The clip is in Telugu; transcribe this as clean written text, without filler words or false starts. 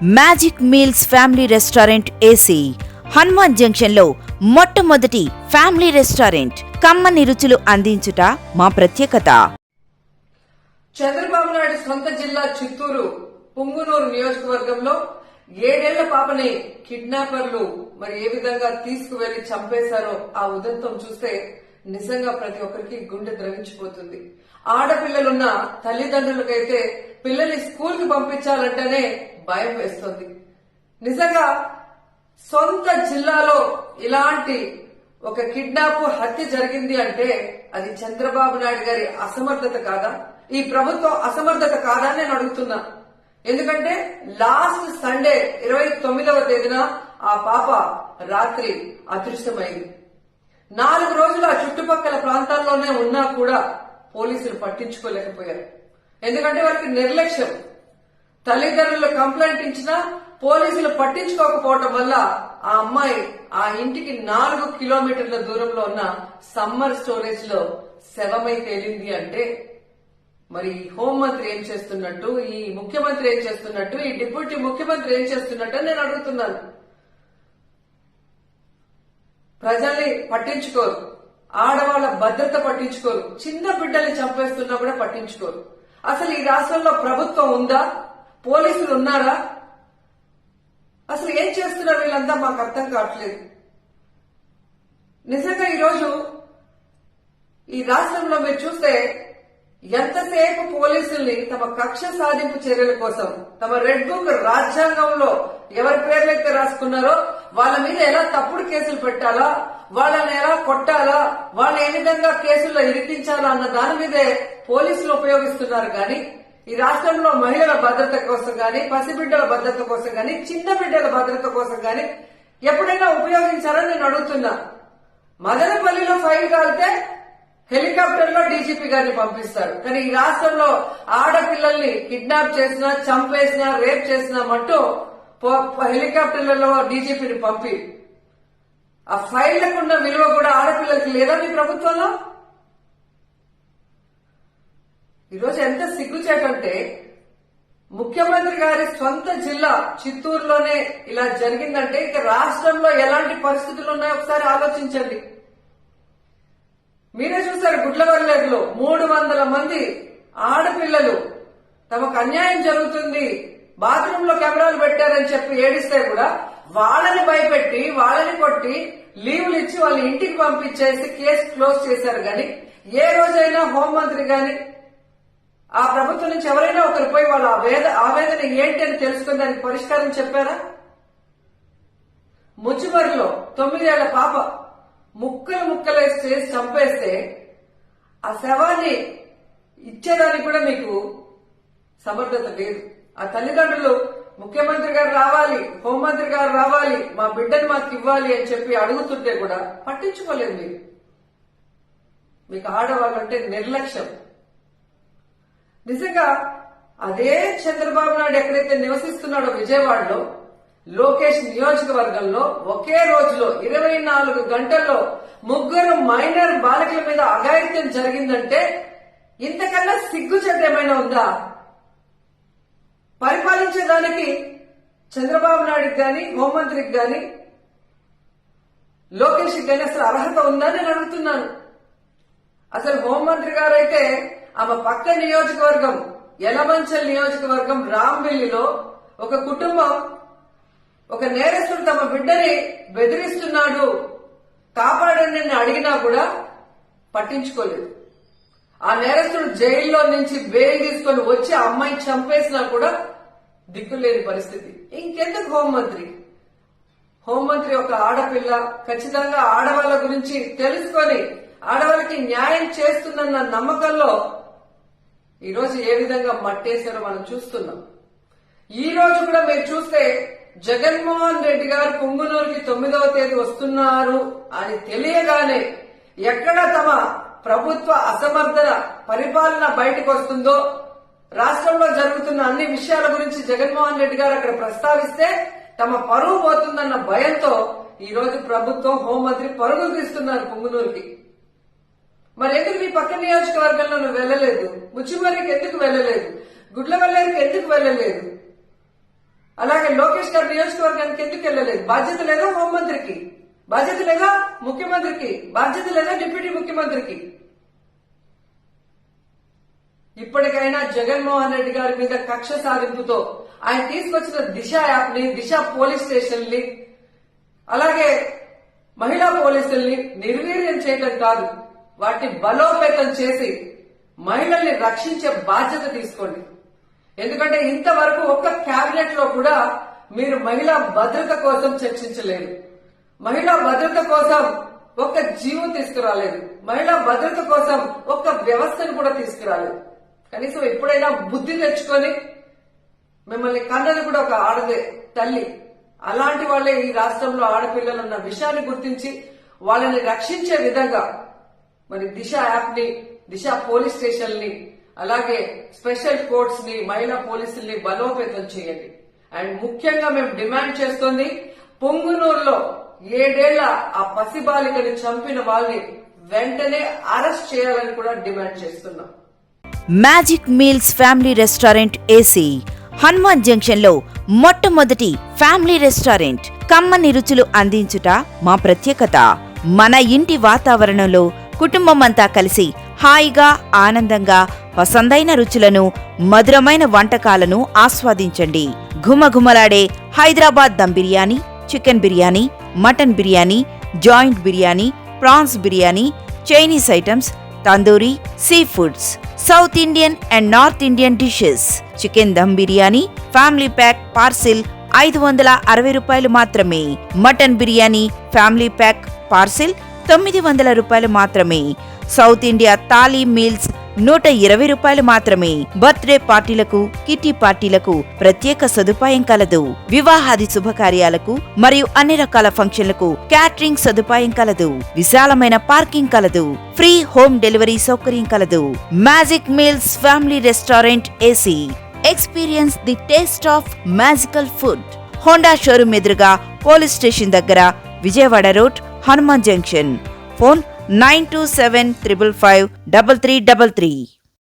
Magic meals family restaurant AC Hanuman junction లో మొట్టమొదటి ఫ్యామిలీ రెస్టారెంట్. కమ్మని రుచులు అందించుట మా ప్రత్యేకత. చంద్రబాబు నాయుడు సొంత జిల్లా చిత్తూరు పుంగునూరు నియోజకవర్గంలో 7 ఏళ్ల పాపని కిడ్నాపర్లు మరి ఏ విధంగా తీసుకువెళ్లి చంపేశారో ఆ ఉదంతం చూస్తే నిజంగా ప్రతి ఒక్కరికి గుండె ద్రవించిపోతుంది. ఆడపిల్లలున్న తల్లిదండ్రులకైతే పిల్లల్ని స్కూల్ కి పంపించాలంటేనే భయం వేస్తుంది. నిజంగా సొంత జిల్లాలో ఇలాంటి ఒక కిడ్నాప్ హత్య జరిగింది అంటే అది చంద్రబాబు నాయుడు గారి అసమర్థత కాదా, ఈ ప్రభుత్వం అసమర్థత కాదా అని నేను అడుగుతున్నా. ఎందుకంటే లాస్ట్ సండే 29వ తేదీన ఆ పాప రాత్రి అదృశ్యమైంది. 4 రోజులు ఆ చుట్టుపక్కల ప్రాంతాల్లోనే ఉన్నా కూడా పోలీసులు పట్టించుకోలేకపోయారు. ఎందుకంటే వారికి నిర్లక్ష్యం. తల్లిదండ్రులు కంప్లైంట్ ఇచ్చినా పోలీసులు పట్టించుకోకపోవటం వల్ల ఆ అమ్మాయి ఆ ఇంటికి 4 కిలోమీటర్ల దూరంలో ఉన్న సమ్మర్ స్టోరేజ్ లో శవమై తేలింది అంటే మరి ఈ హోంమంత్రి ఏం చేస్తున్నట్టు, ఈ ముఖ్యమంత్రి ఏం చేస్తున్నట్టు, ఈ డిప్యూటీ ముఖ్యమంత్రి ఏం చేస్తున్నట్టు నేను అడుగుతున్నాను. ప్రజల్ని పట్టించుకోరు, ఆడవాళ్ల భద్రత పట్టించుకోరు, చిన్న బిడ్డల్ని చంపేస్తున్నా కూడా పట్టించుకోరు. అసలు ఈ రాష్ట్రంలో ప్రభుత్వం ఉందా? పోలీసులు ఉన్నారా? అసలు ఏం చేస్తున్నారు వీళ్ళంతా మాకు అర్థం కావట్లేదు. నిజంగా ఈరోజు ఈ రాష్ట్రంలో మీరు చూస్తే ఎంతసేపు పోలీసుల్ని తమ కక్ష సాధింపు చర్యల కోసం, తమ రెడ్ బుక్ రాజ్యాంగంలో ఎవరి పేర్లైతే రాసుకున్నారో వాళ్ళ మీద ఎలా తప్పుడు కేసులు పెట్టాలా, వాళ్ళని ఎలా కొట్టాలా, వాళ్ళని ఏ విధంగా కేసుల్లో ఇరికించాలా అన్న దాని మీదే పోలీసులు ఉపయోగిస్తున్నారు. కానీ ఈ రాష్ట్రంలో మహిళల భద్రత కోసం గాని, పసిబిడ్డల భద్రత కోసం గాని, చిన్న బిడ్డల భద్రత కోసం గాని ఎప్పుడైనా ఉపయోగించారని నేను అడుగుతున్నా. మదనపల్లిలో ఫైల్ కాలితే హెలికాప్టర్ లో డీజీపీ గారిని పంపిస్తారు. కానీ ఈ రాష్ట్రంలో ఆడపిల్లల్ని కిడ్నాప్ చేసినా, చంపేసినా, రేప్ చేసినా మట్టు హెలికాప్టర్లలో డీజీపీని పంపి ఆ ఫైళ్లకున్న విలువ కూడా ఆడపిల్లలకి లేదా మీ ప్రభుత్వంలో? ఈరోజు ఎంత సిగ్గుచేటంటే ముఖ్యమంత్రి గారి సొంత జిల్లా చిత్తూరులోనే ఇలా జరిగిందంటే ఇక రాష్ట్రంలో ఎలాంటి పరిస్థితులు ఉన్నాయో ఒకసారి ఆలోచించండి. మీరే చూశారు, గుడ్లవల్లేరులో 300 మంది ఆడపిల్లలు తమకు అన్యాయం జరుగుతుంది, బాత్రూమ్ లో కెమెరాలు పెట్టారని చెప్పి ఏడిస్తే కూడా వాళ్ళని భయపెట్టి, వాళ్ళని కొట్టి, లీవులు ఇచ్చి వాళ్ళ ఇంటికి పంపించేసి కేసు క్లోజ్ చేశారు. గాని ఏ రోజైనా హోంమంత్రి గాని ఆ ప్రభుత్వం నుంచి ఎవరైనా ఒకరు పోయి వాళ్ళ ఆవేదన ఏంటి అని తెలుసుకుని దానికి పరిష్కారం చెప్పారా? ముచ్చిమరిలో 9 ఏళ్ల పాప ముక్కలేసి చేసి చంపేస్తే ఆ శవాన్ని ఇచ్చేదానికి కూడా మీకు సమర్థత లేదు. ఆ తల్లిదండ్రులు ముఖ్యమంత్రి గారు రావాలి, హోంమంత్రి గారు రావాలి, మా బిడ్డను మాకు ఇవ్వాలి అని చెప్పి అడుగుతుంటే కూడా పట్టించుకోలేదు. మీకు ఆడవాళ్ళంటే నిర్లక్ష్యం. నిజంగా అదే చంద్రబాబు నాయుడు ఎక్కడైతే నివసిస్తున్నాడో విజయవాడలో లోకేష్ నియోజకవర్గంలో ఒకే రోజులో 24 గంటల్లో 3 మైనర్ బాలికల మీద అఘాయిత్యం జరిగిందంటే ఇంతకన్నా సిగ్గుచేట ఏమైనా ఉందా? పరిపాలించేదానికి చంద్రబాబు నాయుడికి గాని, హోంమంత్రికి గాని, లోకేష్కి గాని అసలు అర్హత ఉందా నేను అడుగుతున్నాను. అసలు హోంమంత్రి గారైతే ఆమె పక్క నియోజకవర్గం యలమంచల్ నియోజకవర్గం రాంబిల్లిలో ఒక కుటుంబం ఒక నేరస్తుడు తమ బిడ్డని బెదిరిస్తున్నాడు, కాపాడండి అని అడిగినా కూడా పట్టించుకోలేదు. ఆ నేరస్తుడు జైల్లో నుంచి బెయిల్ తీసుకొని వచ్చి ఆ అమ్మాయిని చంపేసినా కూడా దిక్కులేని పరిస్థితి. ఇంకెందుకు హోంమంత్రి? హోంమంత్రి ఒక ఆడపిల్ల, ఖచ్చితంగా ఆడవాళ్ల గురించి తెలుసుకొని ఆడవాళ్ళకి న్యాయం చేస్తుందన్న నమ్మకంలో ఈరోజు ఏ విధంగా మట్టేశారో మనం చూస్తున్నాం. ఈ రోజు కూడా మీరు చూస్తే జగన్మోహన్ రెడ్డి గారు పుంగునూరుకి 9వ తేదీ వస్తున్నారు అని తెలియగానే ఎక్కడ తమ ప్రభుత్వ అసమర్థన పరిపాలన బయటకు వస్తుందో, రాష్ట్రంలో జరుగుతున్న అన్ని విషయాల గురించి జగన్మోహన్ రెడ్డి గారు అక్కడ ప్రస్తావిస్తే తమ పరువు పోతుందన్న భయంతో ఈ రోజు ప్రభుత్వం, హోంమంత్రి పరుగులు తీస్తున్నారు పుంగునూరుకి. మరి ఎందుకు మీ పక్క నియోజకవర్గంలో నువ్వు వెళ్ళలేదు? ముచ్చిమర్రికి ఎందుకు వెళ్ళలేదు? గుడ్లవల్లేరుకి ఎందుకు వెళ్ళలేదు? అలాగే లోకేష్ గారి నియోజకవర్గానికి ఎందుకు వెళ్ళలేదు? బాధ్యత లేదా హోంమంత్రికి? బాధ్యత లేదా ముఖ్యమంత్రికి? బాధ్యత లేదా డిప్యూటీ ముఖ్యమంత్రికి? ఇప్పటికైనా జగన్మోహన్ రెడ్డి గారి మీద కక్ష సాధింపుతో ఆయన తీసుకొచ్చిన దిశ యాప్ ని, దిశ పోలీస్ స్టేషన్ ని, అలాగే మహిళా పోలీసుల్ని నిర్వీర్యం చేయడం కాదు, వాటిని బలోపేతం చేసి మహిళల్ని రక్షించే బాధ్యత తీసుకోండి. ఎందుకంటే ఇంతవరకు ఒక్క కేబినెట్ లో కూడా మీరు మహిళా భద్రత కోసం చర్చించలేదు. మహిళా భద్రత కోసం ఒక్క జీవం తీసుకురాలేదు. మహిళా భద్రత కోసం ఒక్క వ్యవస్థను కూడా తీసుకురాలేదు. కనీసం ఎప్పుడైనా బుద్ధి తెచ్చుకొని, మిమ్మల్ని కన్నది కూడా ఒక ఆడదే తల్లి, అలాంటి వాళ్లే ఈ రాష్ట్రంలో ఆడపిల్లలు ఉన్న విషయాన్ని గుర్తించి వాళ్ళని రక్షించే విధంగా మరి దిశ యాప్ ని, దిశ పోలీస్ స్టేషన్ ని, అలాగే స్పెషల్ కోర్ట్స్ ని, మహిళా పోలీసుల్ని బలోపేతం చేయండి. అండ్ ముఖ్యంగా మేము డిమాండ్ చేస్తుంది, పొంగునూరులో 7 ఏళ్ల ఆ పసిబాలికని చంపిన వాళ్ళని వెంటనే అరెస్ట్ చేయాలని కూడా డిమాండ్ చేస్తున్నాం. Magic meals family restaurant AC Hanuman junction లో మొట్టమొదటి ఫ్యామిలీ రెస్టారెంట్. కమ్మని రుచులు అందించుట మా ప్రత్యేకత. మన ఇంటి వాతావరణంలో కుటుంబమంతా కలిసి హాయిగా, ఆనందంగా పసందైన రుచులను, మధురమైన వంటకాలను ఆస్వాదించండి. ఘుమఘుమలాడే Hyderabad dum biryani, chicken biryani, mutton biryani, joint biryani, prawns biryani, Chinese items, tandoori, sea foods, South Indian and North Indian dishes, chicken dum biryani family pack parcel 560 రూపాయలు మాత్రమే. Mutton biryani family pack parcel 900 రూపాయలు మాత్రమే. సౌత్ ఇండియా థాలీ మీల్స్ 120 రూపాయలు మాత్రమే. బర్త్డే పార్టీలకు, కిట్టి పార్టీలకు ప్రత్యేక సదుపాయం కలదు. వివాహాది శుభకార్యాలకు మరియు అన్ని రకాల ఫంక్షన్లకు క్యాటరింగ్ సదుపాయం కలదు. విశాలమైన పార్కింగ్ కలదు. ఫ్రీ హోమ్ డెలివరీ సౌకర్యం కలదు. Magic meals family restaurant AC. Experience the taste of magical food. Honda showroom ఎదురుగా, పోలీస్ స్టేషన్ దగ్గర, Vijayawada road, Hanuman junction. Phone 9275553333.